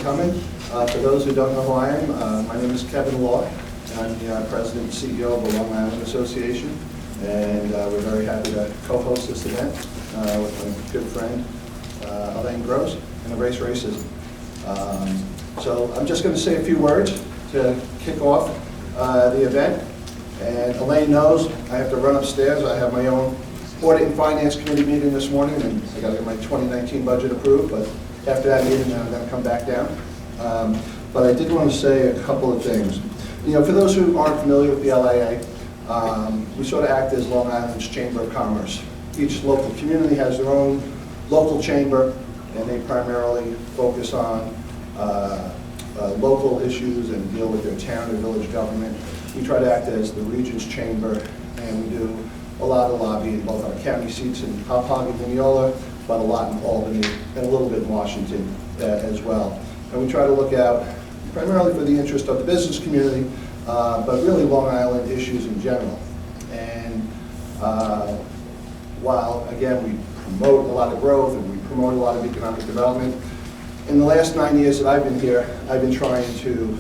Coming. For those who don't know who I am, my name is Kevin Law, and I'm the President and CEO of the Long Island Association, and we're very happy to co-host this event with my good friend Elaine Gross and Erase Racism. So I'm just going to say a few words to kick off the event, and Elaine knows I have to run upstairs. I have my own Audit and Finance Committee meeting this morning, and I got to get my 2019 budget approved, but after that meeting, I'm going to come back down. But I did want to say a couple of things. You know, for those who aren't familiar with the LIA, we sort of act as Long Island's Chamber of Commerce. Each local community has their own local chamber, and they primarily focus on local issues and deal with their town or village government. We try to act as the region's chamber, and we do a lot of lobbying, both our county seats in Hauppauge and Mineola, but a lot in Albany and a little bit in Washington as well. And we try to look out primarily for the interest of the business community, but really Long Island issues in general. And while, again, we promote a lot of growth and we promote a lot of economic development, in the last 9 years that I've been here, I've been trying to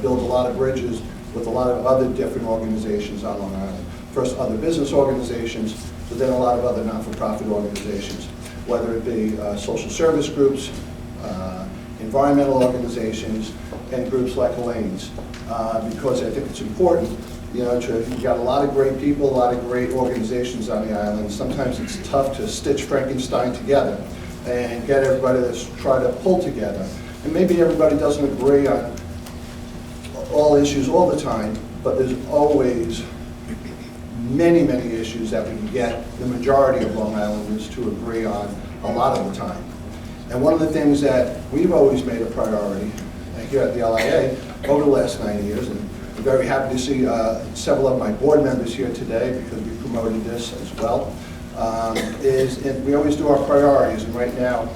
build a lot of bridges with a lot of other different organizations on Long Island. First, other business organizations, but then a lot of other not-for-profit organizations, whether it be social service groups, environmental organizations, and groups like Elaine's, because I think it's important. You know, you've got a lot of great people, a lot of great organizations on the island. Sometimes it's tough to stitch Frankenstein together and get everybody to try to pull together. And maybe everybody doesn't agree on all issues all the time, but there's always many issues that we can get the majority of Long Islanders to agree on a lot of the time. And one of the things that we've always made a priority here at the LIA over the last 9 years, and I'm very happy to see several of my board members here today because we promoted this as well, is we always do our priorities, and right now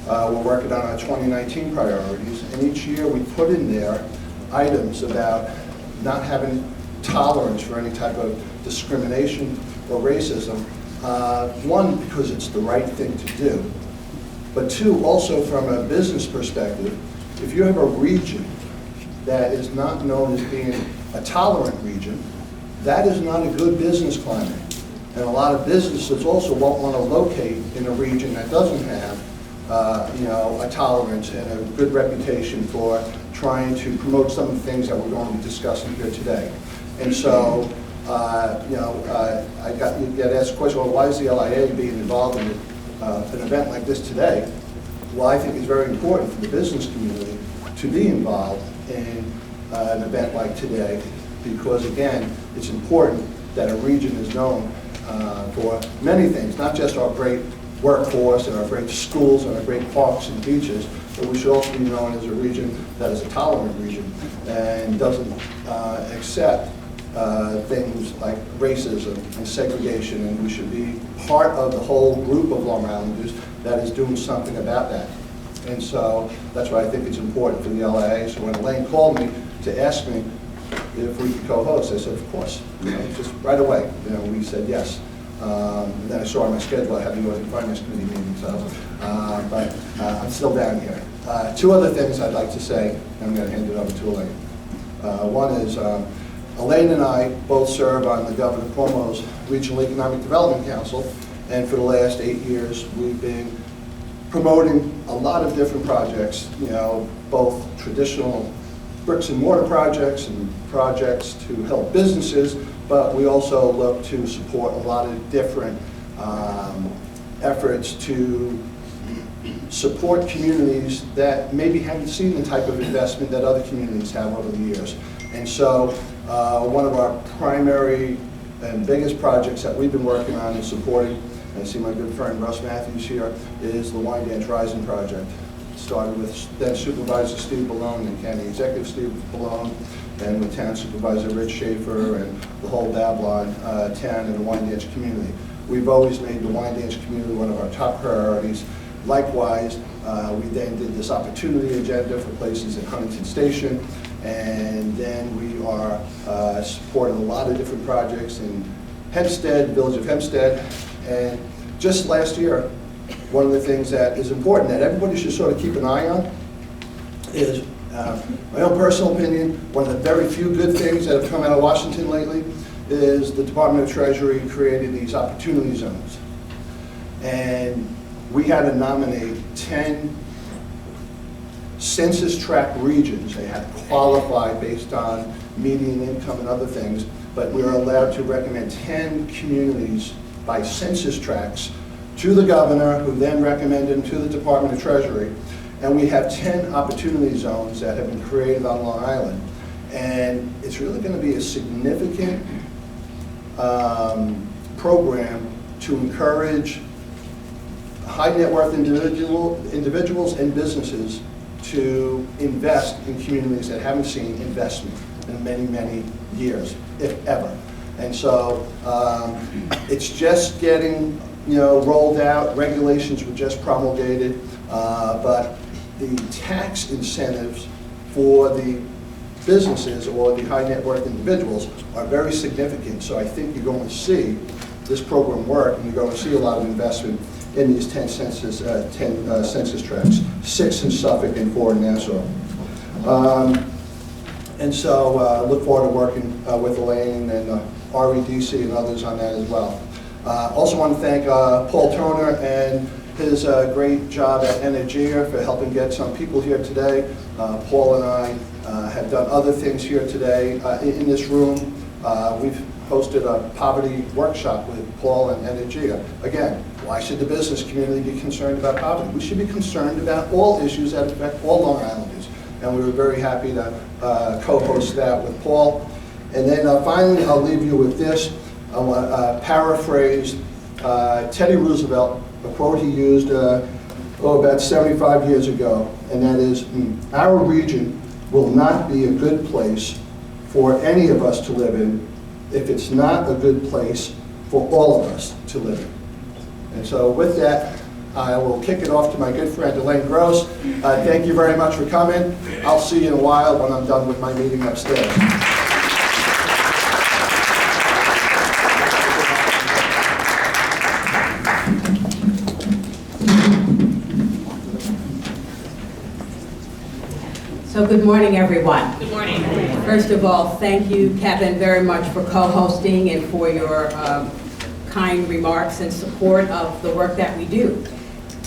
we're working on our 2019 priorities, and each year we put in there items about not having tolerance for any type of discrimination or racism. One, because it's the right thing to do, but two, also from a business perspective, if you have a region that is not known as being a tolerant region, that is not a good business climate. And a lot of businesses also won't want to locate in a region that doesn't have you know, a tolerance and a good reputation for trying to promote some of the things that we're going to be discussing here today. And so, you know, you get asked the question, well, why is the LIA being involved in an event like this today? Well, I think it's very important for the business community to be involved in an event like today because, again, it's important that a region is known for many things, not just our great workforce and our great schools and our great parks and beaches, but we should also be known as a region that is a tolerant region and doesn't accept things like racism and segregation, and we should be part of the whole group of Long Islanders that is doing something about that. And so that's why I think it's important for the LIA. So when Elaine called me to ask me if we could co-host, I said, of course, you know, just right away. You know, we said yes. And then I saw on my schedule I had to go to the Finance Committee meeting, so, but I'm still down here. Two other things I'd like to say, and I'm going to hand it over to Elaine. One is Elaine and I both serve on the Governor Cuomo's Regional Economic Development Council, and for the last 8 years we've been promoting a lot of different projects, you know, both traditional bricks and mortar projects and projects to help businesses, but we also look to support a lot of different efforts to support communities that maybe haven't seen the type of investment that other communities have over the years. And so one of our primary and biggest projects that we've been working on and supporting, and I see my good friend Russ Matthews here, is the Wine Dance Rising Project. It started with then Supervisor Steve Ballone and County Executive Steve Ballone, and with Town Supervisor Rich Schaefer and the whole Babylon town and the wine dance community. We've always made the wine dance community one of our top priorities. Likewise, we then did this opportunity agenda for places in Huntington Station, and then we are supporting a lot of different projects in Hempstead, Village of Hempstead, and just last year, one of the things that is important that everybody should sort of keep an eye on is, my own personal opinion, one of the very few good things that have come out of Washington lately is the Department of Treasury created these opportunity zones. And we had to nominate 10 census tract regions. They had to qualify based on median income and other things, but we were allowed to recommend 10 communities by census tracts to the governor, who then recommended them to the Department of Treasury. And we have 10 opportunity zones that have been created on Long Island. And it's really going to be a significant program to encourage high net worth individuals and businesses to invest in communities that haven't seen investment in many, many years, if ever. And so it's just getting rolled out. Regulations were just promulgated, but the tax incentives for the businesses or the high net worth individuals are very significant. So I think you're going to see this program work, and you're going to see a lot of investment in these 10 census tracts, 6 in Suffolk and 4 in Nassau. And so look forward to working with Elaine and REDC and others on that as well. Also want to thank Paul Toner and his great job at Energia for helping get some people here today. Paul and I have done other things here today in this room. We've hosted a poverty workshop with Paul and Energia. Again, why should the business community be concerned about poverty? We should be concerned about all issues that affect all Long Islanders. And we were very happy to co-host that with Paul. And then finally, I'll leave you with this. I want to paraphrase Teddy Roosevelt, a quote he used about 75 years ago, and that is, our region will not be a good place for any of us to live in if it's not a good place for all of us to live in. And so with that, I will kick it off to my good friend Elaine Gross. Thank you very much for coming. I'll see you in a while when I'm done with my meeting upstairs. So good morning, everyone. Good morning. First of all, thank you, Kevin, very much for co-hosting and for your kind remarks and support of the work that we do.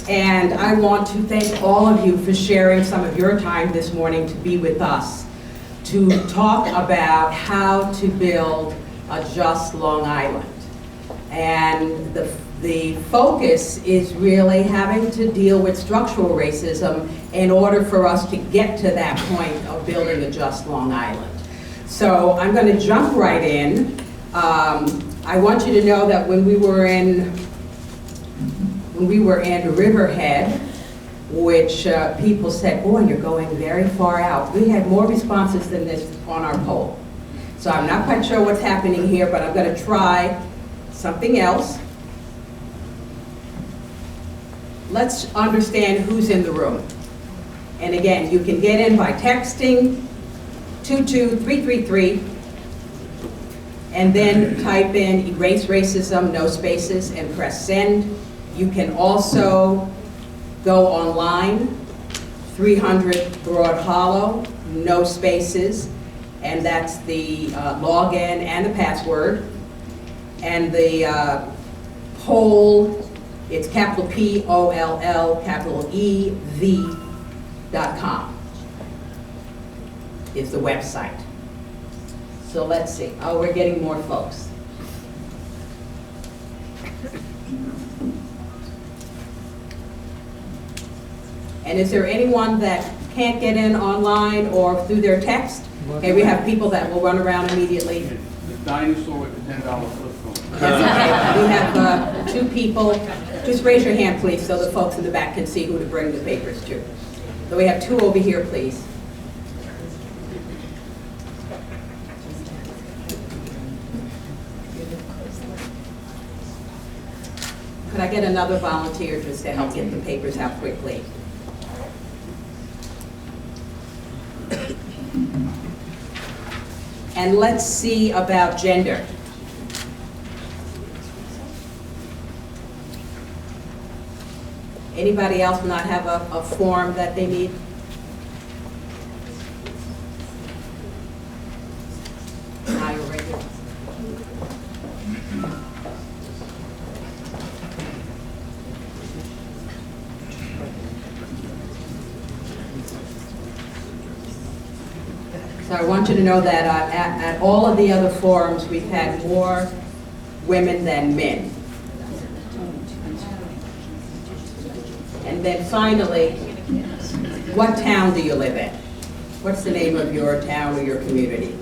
And I want to thank all of you for sharing some of your time this morning to be with us, to talk about how to build a just Long Island. And the focus is really having to deal with structural racism in order for us to get to that point of building a just Long Island. So I'm going to jump right in. I want you to know that when we were in Riverhead, which people said, boy, you're going very far out, we had more responses than this on our poll. So I'm not quite sure what's happening here, but I'm going to try something else. Let's understand who's in the room. And again, you can get in by texting 22333 and then type in erase racism, no spaces, and press send. You can also go online, 300 Broad Hollow, no spaces, and that's the login and the password. And the poll, it's capital P-O-L-L, capital E-V.com is the website. So let's see. Oh, we're getting more folks. And is there anyone that can't get in online or through their text? Okay, we have people that will run around immediately. The dinosaur with the $10 flip phone. That's okay. We have 2 people. Just raise your hand, please, so the folks in the back can see who to bring the papers to. So we have 2 over here, please. Could I get another volunteer just to help get the papers out quickly? And let's see about gender. Anybody else not have a form that they need? So I want you to know that at all of the other forums, we've had more women than men. And then finally, what town do you live in? What's the name of your town or your community?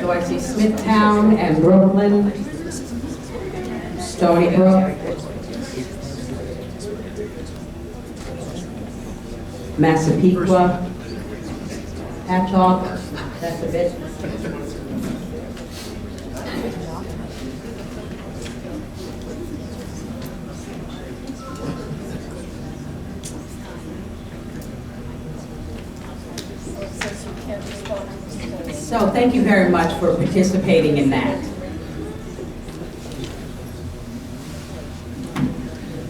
So I see Smithtown and Brooklyn, Stony Brook, Massapequa, Patchogue, that's a bit. So thank you very much for participating in that.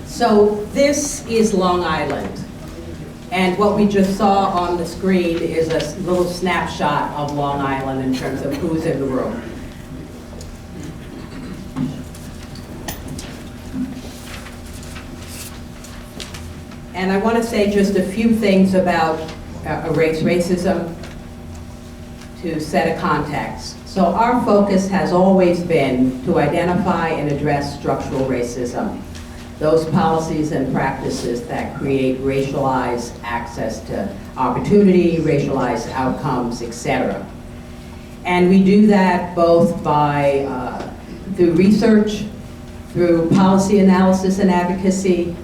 So this is Long Island. And what we just saw on the screen is a little snapshot of Long Island in terms of who's in the room. And I want to say just a few things about racism to set a context. So our focus has always been to identify and address structural racism, those policies and practices that create racialized access to opportunity, racialized outcomes, etc. And we do that both by, through research, through policy analysis and advocacy,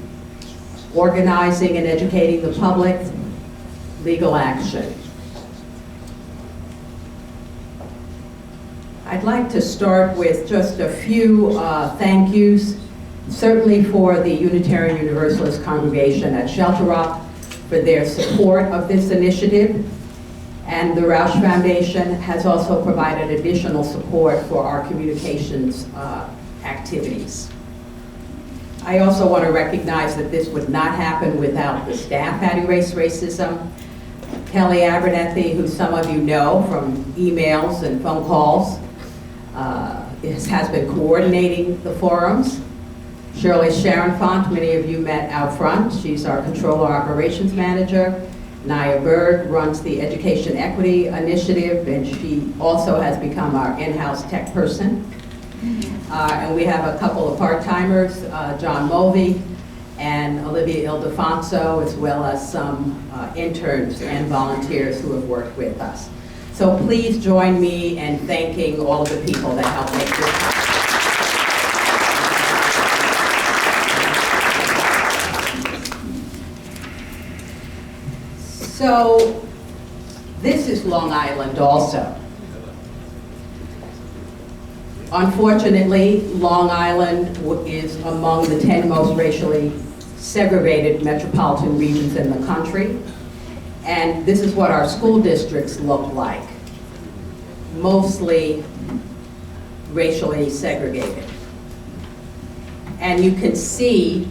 organizing and educating the public, legal action. I'd like to start with just a few thank yous, certainly for the Unitarian Universalist congregation at Shelter Rock for their support of this initiative. And the Roush Foundation has also provided additional support for our communications activities. I also want to recognize that this would not happen without the staff at Erase Racism. Kelly Abernethy, who some of you know from emails and phone calls, has been coordinating the forums. Shirley Sharonfont, many of you met out front. She's our Controller Operations Manager. Naya Berg runs the Education Equity Initiative, and she also has become our in-house tech person. And we have a couple of part-timers, John Mulvey and Olivia Ildefonso, as well as some interns and volunteers who have worked with us. So please join me in thanking all of the people that helped make this happen. So this is Long Island also. Unfortunately, Long Island is among the 10 most racially segregated metropolitan regions in the country. And this is what our school districts look like, mostly racially segregated. And you can see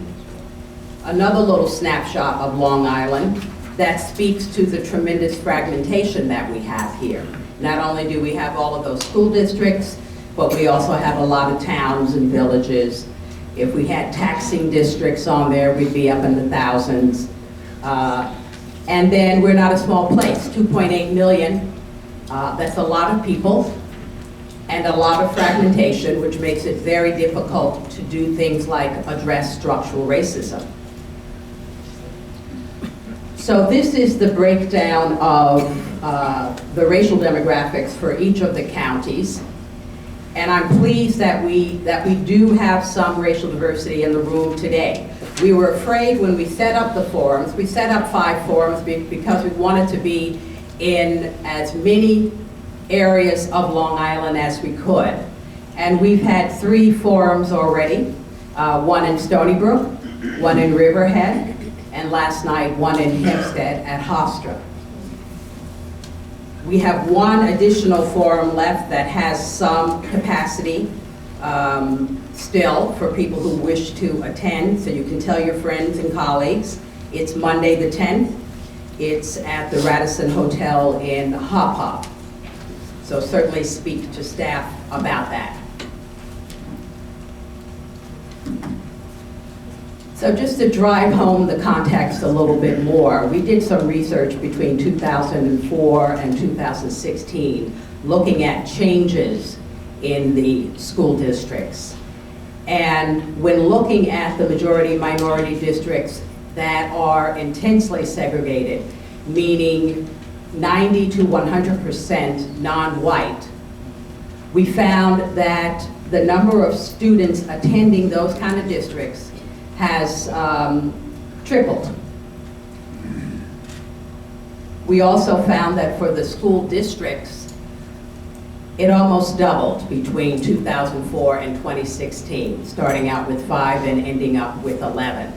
another little snapshot of Long Island that speaks to the tremendous fragmentation that we have here. Not only do we have all of those school districts, but we also have a lot of towns and villages. If we had taxing districts on there, we'd be up in the thousands. And then we're not a small place, 2.8 million. That's a lot of people and a lot of fragmentation, which makes it very difficult to do things like address structural racism. So this is the breakdown of the racial demographics for each of the counties. And I'm pleased that we do have some racial diversity in the room today. We were afraid when we set up the forums, we set up 5 forums because we wanted to be in as many areas of Long Island as we could. And we've had 3 forums already, one in Stony Brook, one in Riverhead, and last night, one in Hempstead at Hofstra. We have 1 additional forum left that has some capacity still for people who wish to attend, so you can tell your friends and colleagues. It's Monday the 10th. It's at the Radisson Hotel in Hop Hop. So certainly speak to staff about that. So just to drive home the context a little bit more, we did some research between 2004 and 2016 looking at changes in the school districts. And when looking at the majority-minority districts that are intensely segregated, meaning 90 to 100% non-white, we found that the number of students attending those kind of districts has tripled. We also found that for the school districts, it almost doubled between 2004 and 2016, starting out with 5 and ending up with 11.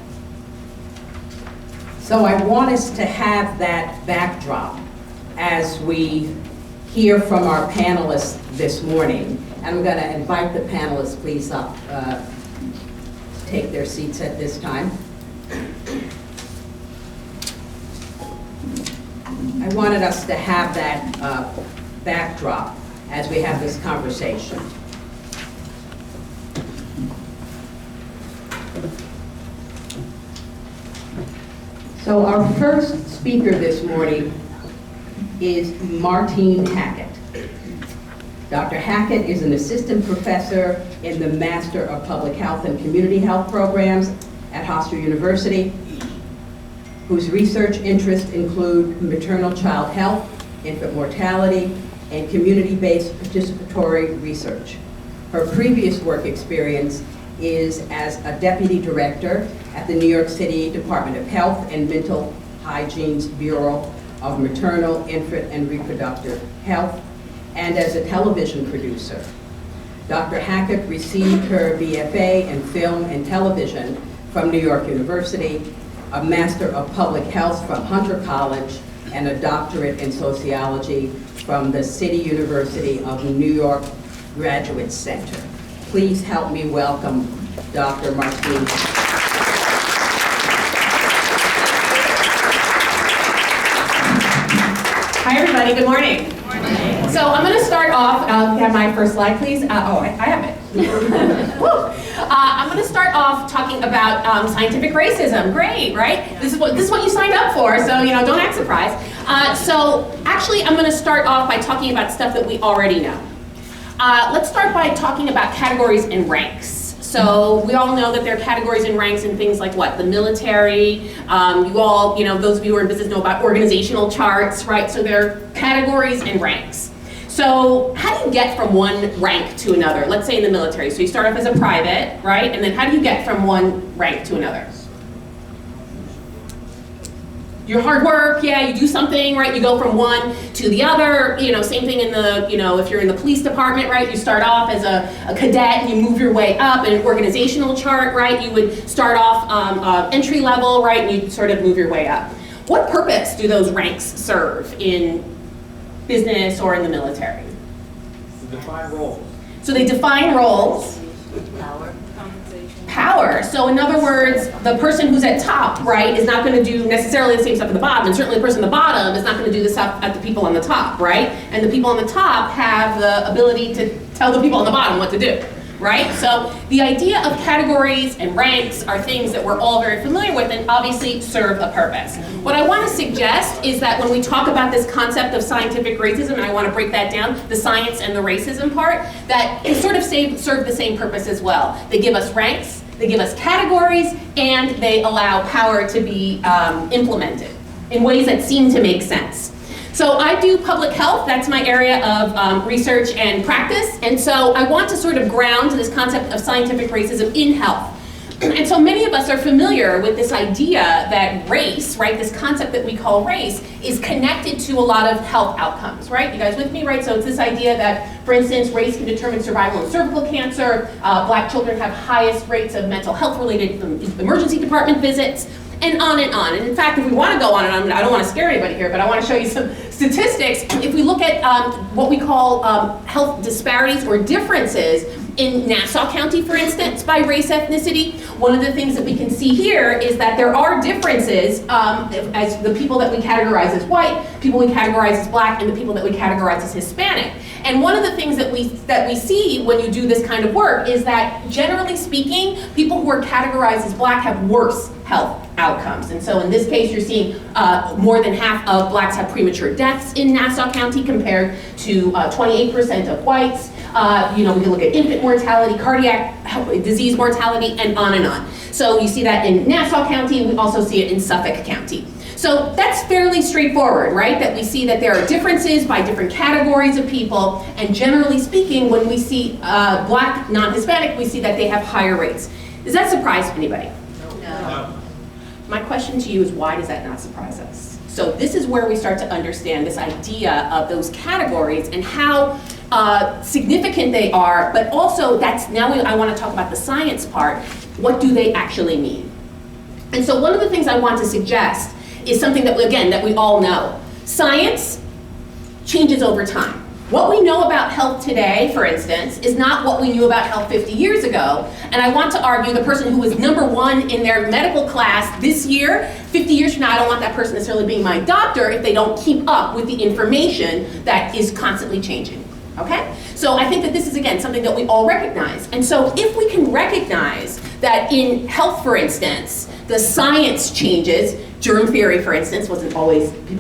So I want us to have that backdrop as we hear from our panelists this morning. And I'm going to invite the panelists, please, up to take their seats at this time. I wanted us to have that backdrop as we have this conversation. So our first speaker this morning is Martine Hackett. Dr. Hackett is an assistant professor in the Master of Public Health and Community Health programs at Hofstra University, whose research interests include maternal child health, infant mortality, and community-based participatory research. Her previous work experience is as a deputy director at the New York City Department of Health and Mental Hygiene's Bureau of Maternal, Infant, and Reproductive Health, and as a television producer. Dr. Hackett received her BFA in Film and Television from New York University, a Master of Public Health from Hunter College, and a doctorate in sociology from the City University of New York Graduate Center. Please help me welcome Dr. Martine. Hi, everybody. Good morning. Good morning. So I'm going to start off. Have my first slide, please. I have it. I'm going to start off talking about scientific racism. Great, right? This is what you signed up for. So don't act surprised. So actually, I'm going to start off by talking about stuff that we already know. Let's start by talking about categories and ranks. So we all know that there are categories and ranks in things like what? The military. You all, those of you who are in business know about organizational charts, right? So there are categories and ranks. So how do you get from one rank to another? Let's say in the military. So you start off as a private, right? And then how do you get from one rank to another? Your hard work, yeah, you do something, right? You go from one to the other, same thing in the, if you're in the police department, right? You start off as a cadet and you move your way up. In an organizational chart, right? You would start off entry level, right? And you sort of move your way up. What purpose do those ranks serve in business or in the military? To define roles. So they define roles. Power, compensation. Power. So in other words, the person who's at top, right, is not going to do necessarily the same stuff at the bottom, and certainly the person at the bottom is not going to do the stuff at the people on the top, right? And the people on the top have the ability to tell the people on the bottom what to do, right? So the idea of categories and ranks are things that we're all very familiar with and obviously serve a purpose. What I want to suggest is that when we talk about this concept of scientific racism, and I want to break that down, the science and the racism part, that they sort of serve the same purpose as well. They give us ranks, they give us categories, and they allow power to be implemented in ways that seem to make sense. So I do public health, that's my area of research and practice, and so I want to sort of ground this concept of scientific racism in health. And so many of us are familiar with this idea that race, right, this concept that we call race, is connected to a lot of health outcomes, right? You guys with me, right? So it's this idea that, for instance, race can determine survival in cervical cancer, black children have highest rates of mental health related emergency department visits, and on and on. And in fact, if we want to go on and on, I don't want to scare anybody here, but I want to show you some statistics. If we look at what we call health disparities or differences in Nassau County, for instance, by race ethnicity, one of the things that we can see here is that there are differences as the people that we categorize as white, people we categorize as black, and the people that we categorize as Hispanic. And one of the things that we see when you do this kind of work is that, generally speaking, people who are categorized as black have worse health outcomes. And so in this case, you're seeing more than half of blacks have premature deaths in Nassau County compared to 28% of whites. We can look at infant mortality, cardiac disease mortality, and on and on. So you see that in Nassau County, we also see it in Suffolk County. So that's fairly straightforward, right? That we see that there are differences by different categories of people, and generally speaking, when we see black, non-Hispanic, we see that they have higher rates. Does that surprise anybody? No. My question to you is, why does that not surprise us? So this is where we start to understand this idea of those categories and how significant they are, but also I want to talk about the science part. What do they actually mean? And so one of the things I want to suggest is something that we all know. Science changes over time. What we know about health today, for instance, is not what we knew about health 50 years ago. And I want to argue the person who was #1 in their medical class this year, 50 years from now, I don't want that person necessarily being my doctor if they don't keep up with the information that is constantly changing. Okay? So I think that this is, again, something that we all recognize. And so if we can recognize that in health, for instance, the science changes, germ theory, for instance, people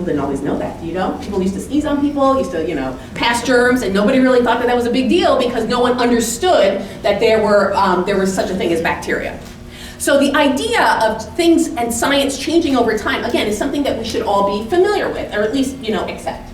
didn't always know that, People used to sneeze on people, used to, pass germs, and nobody really thought that was a big deal because no one understood that there was such a thing as bacteria. So the idea of things and science changing over time, again, is something that we should all be familiar with, or at least, accept.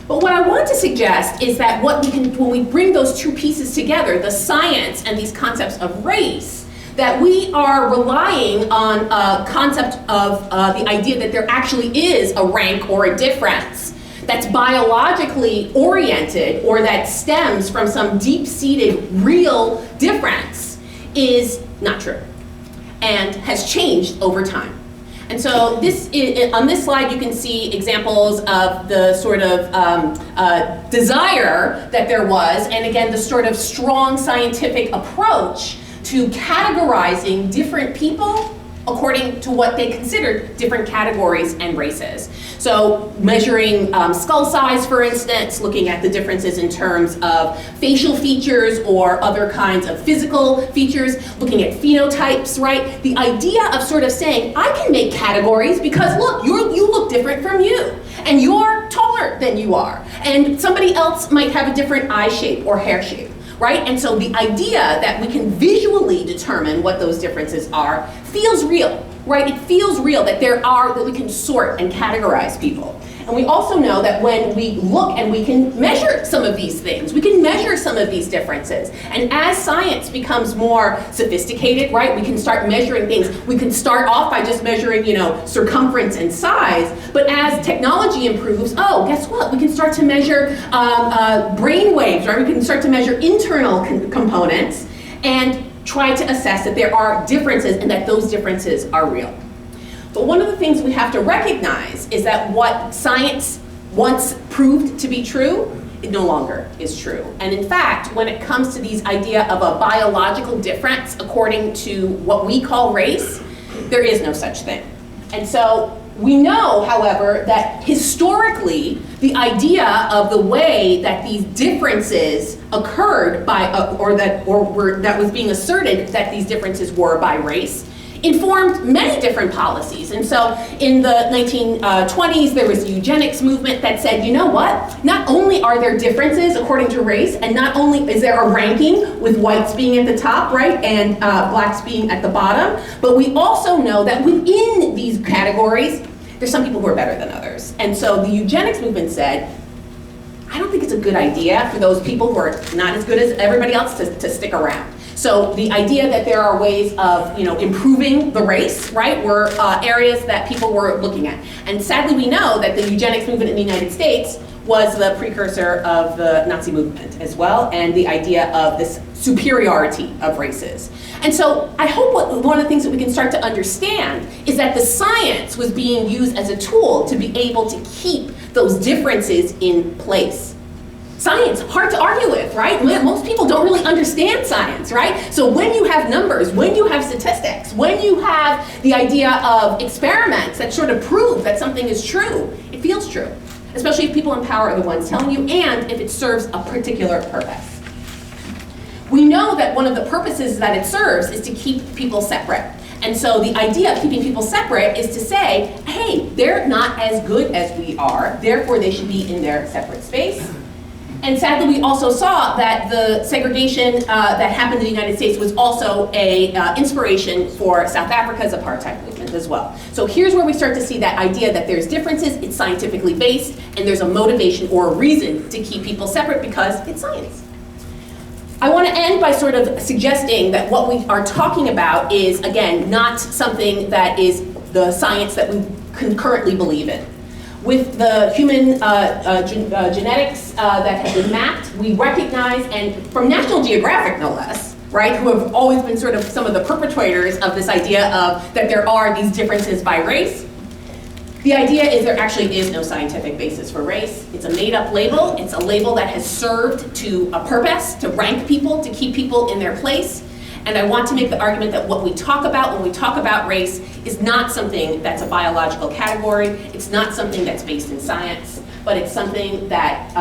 But what I want to suggest is that when we bring those two pieces together, the science and these concepts of race, that we are relying on a concept of the idea that there actually is a rank or a difference that's biologically oriented or that stems from some deep-seated real difference is not true and has changed over time. And so on this slide, you can see examples of the sort of desire that there was, and again, the sort of strong scientific approach to categorizing different people according to what they considered different categories and races. So measuring skull size, for instance, looking at the differences in terms of facial features or other kinds of physical features, looking at phenotypes, right? The idea of sort of saying, I can make categories because look, you look different from you, and you're taller than you are, and somebody else might have a different eye shape or hair shape. Right? And so the idea that we can visually determine what those differences are feels real, right? It feels real that that we can sort and categorize people. And we also know that when we look and we can measure some of these things, we can measure some of these differences. And as science becomes more sophisticated, right, we can start measuring things. We can start off by just measuring, circumference and size. But as technology improves, guess what? We can start to measure brain waves, right? We can start to measure internal components and try to assess that there are differences and that those differences are real. But one of the things we have to recognize is that what science once proved to be true, it no longer is true. And in fact, when it comes to these idea of a biological difference according to what we call race, there is no such thing. And so we know, however, that historically, the idea of the way that these differences occurred that was being asserted that these differences were by race informed many different policies. And so in the 1920s, there was the eugenics movement that said, you know what? Not only are there differences according to race, and not only is there a ranking with whites being at the top, right, and blacks being at the bottom, but we also know that within these categories, there's some people who are better than others. And so the eugenics movement said, I don't think it's a good idea for those people who are not as good as everybody else to stick around. So the idea that there are ways of, improving the race, right, were areas that people were looking at. And sadly, we know that the eugenics movement in the United States was the precursor of the Nazi movement as well, and the idea of this superiority of races. And so I hope one of the things that we can start to understand is that the science was being used as a tool to be able to keep those differences in place. Science, hard to argue with, right? Most people don't really understand science, right? So when you have numbers, when you have statistics, when you have the idea of experiments that sort of prove that something is true, it feels true. Especially if people in power are the ones telling you, and if it serves a particular purpose. We know that one of the purposes that it serves is to keep people separate. And so the idea of keeping people separate is to say, hey, they're not as good as we are, therefore they should be in their separate space. And sadly, we also saw that the segregation that happened in the United States was also a inspiration for South Africa's apartheid movement as well. So here's where we start to see that idea that there's differences, it's scientifically based, and there's a motivation or a reason to keep people separate because it's science. I want to end by sort of suggesting that what we are talking about is, again, not something that is the science that we currently believe in. With the human genetics that have been mapped, we recognize, and from National Geographic no less, right, who have always been sort of some of the perpetrators of this idea of that there are these differences by race. The idea is there actually is no scientific basis for race. It's a made-up label. It's a label that has served to a purpose, to rank people, to keep people in their place. And I want to make the argument that what we talk about when we talk about race is not something that's a biological category. It's not something that's based in science, but it's something that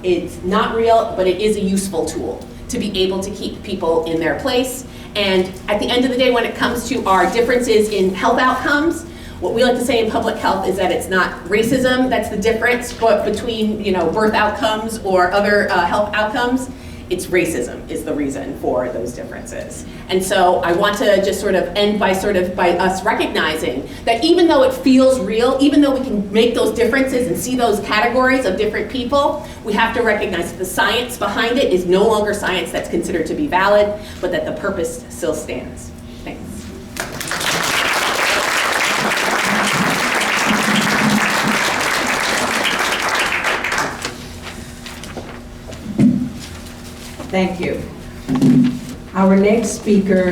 it's not real, but it is a useful tool to be able to keep people in their place. And at the end of the day, when it comes to our differences in health outcomes, what we like to say in public health is that it's not racism that's the difference between birth outcomes or other health outcomes. It's racism is the reason for those differences. And so I want to just sort of end by us recognizing that even though it feels real, even though we can make those differences and see those categories of different people, we have to recognize that the science behind it is no longer science that's considered to be valid, but that the purpose still stands. Thanks. Thank you. Our next speaker